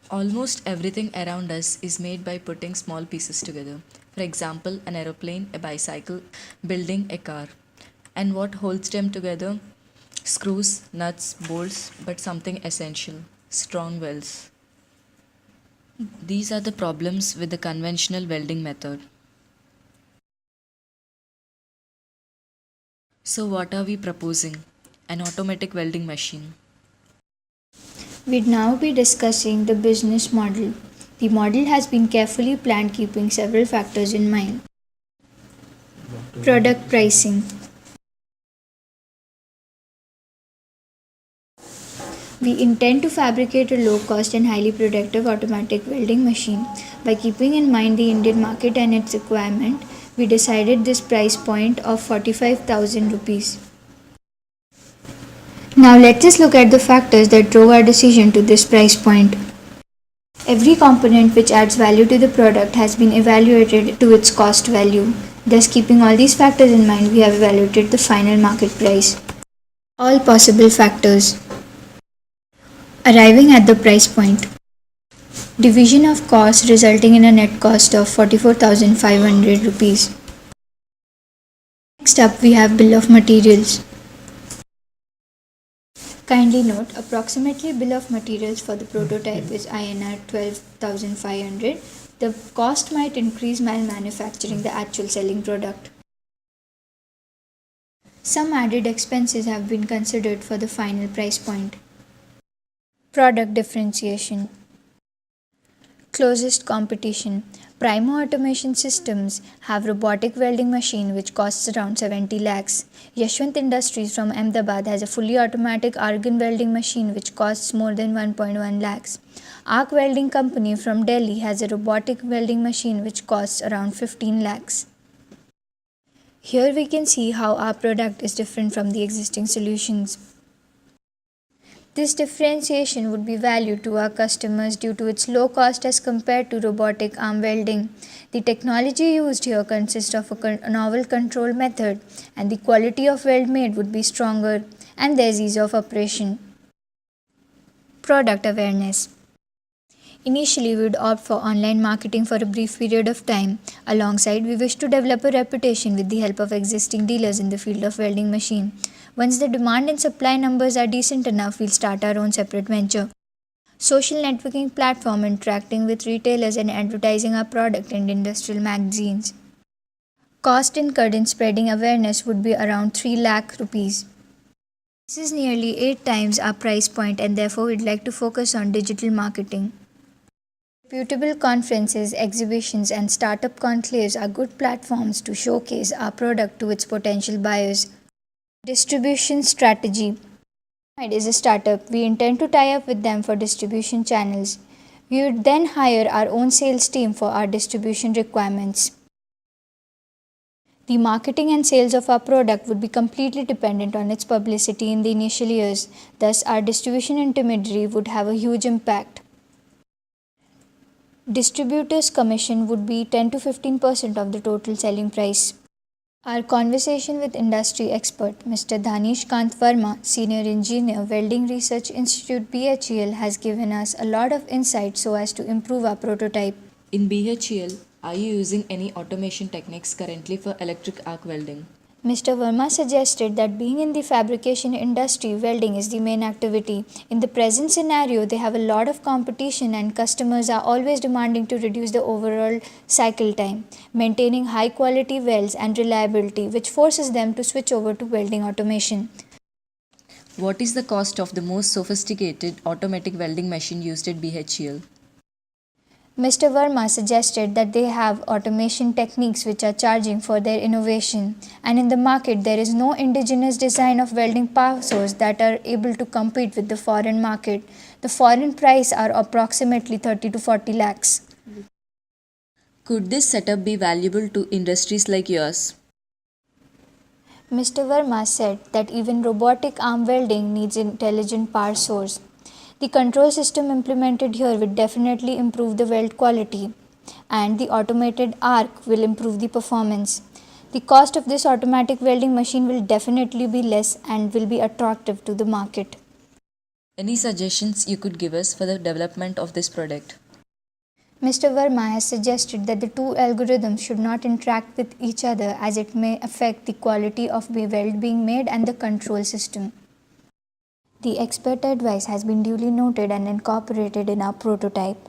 Almost everything around us is made by putting small pieces together. For example, an aeroplane, a bicycle, building a car. And what holds them together? Screws, nuts, bolts, but something essential: strong welds. These are the problems with the conventional welding method. So, what are we proposing? An automatic welding machine. We'd now be discussing the business model. The model has been carefully planned, keeping several factors in mind. Product pricing. We intend to fabricate a low cost and highly productive automatic welding machine. By keeping in mind the Indian market and its requirement, we decided this price point of 45,000 rupees. Now let us look at the factors that drove our decision to this price point. Every component which adds value to the product has been evaluated to its cost value. Thus, keeping all these factors in mind, we have evaluated the final market price. All possible factors. Arriving at the price point. Division of cost resulting in a net cost of 44,500 rupees. Next up, we have bill of materials. Kindly note, approximately bill of materials for the prototype is INR 12,500. The cost might increase while manufacturing the actual selling product. Some added expenses have been considered for the final price point. Product differentiation. Closest competition. Primo Automation Systems have robotic welding machine which costs around 70 lakhs. Yashwant Industries from Ahmedabad has a fully automatic argon welding machine which costs more than 1.1 lakhs. Arc Welding Company from Delhi has a robotic welding machine which costs around 15 lakhs. Here we can see how our product is different from the existing solutions. This differentiation would be valued to our customers due to its low cost as compared to robotic arm welding. The technology used here consists of a novel control method, and the quality of weld made would be stronger, and there is ease of operation. Product awareness. Initially, we would opt for online marketing for a brief period of time. Alongside, we wish to develop a reputation with the help of existing dealers in the field of welding machine. Once the demand and supply numbers are decent enough, we'll start our own separate venture. Social networking platform interacting with retailers and advertising our product in industrial magazines. Cost incurred in spreading awareness would be around 3 lakh rupees. This is nearly 8 times our price point, and therefore we'd like to focus on digital marketing. Reputable conferences, exhibitions, and startup conclaves are good platforms to showcase our product to its potential buyers. Distribution strategy. It is a startup. We intend to tie up with them for distribution channels. We would then hire our own sales team for our distribution requirements. The marketing and sales of our product would be completely dependent on its publicity in the initial years. Thus, our distribution intermediary would have a huge impact. Distributors' commission would be 10 to 15% of the total selling price. Our conversation with industry expert Mr. Dhanish Kant Verma, Senior Engineer, Welding Research Institute BHEL, has given us a lot of insight so as to improve our prototype. In BHEL, are you using any automation techniques currently for electric arc welding? Mr. Verma suggested that being in the fabrication industry, welding is the main activity. In the present scenario, they have a lot of competition and customers are always demanding to reduce the overall cycle time, maintaining high quality welds and reliability, which forces them to switch over to welding automation. What is the cost of the most sophisticated automatic welding machine used at BHEL? Mr. Verma suggested that they have automation techniques which are charging for their innovation, and in the market there is no indigenous design of welding power source that are able to compete with the foreign market. The foreign price are approximately 30 to 40 lakhs. Could this setup be valuable to industries like yours? Mr. Verma said that even robotic arm welding needs intelligent power source. The control system implemented here will definitely improve the weld quality, and the automated arc will improve the performance. The cost of this automatic welding machine will definitely be less and will be attractive to the market. Any suggestions you could give us for the development of this product? Mr. Verma has suggested that the two algorithms should not interact with each other as it may affect the quality of the weld being made and the control system. The expert advice has been duly noted and incorporated in our prototype.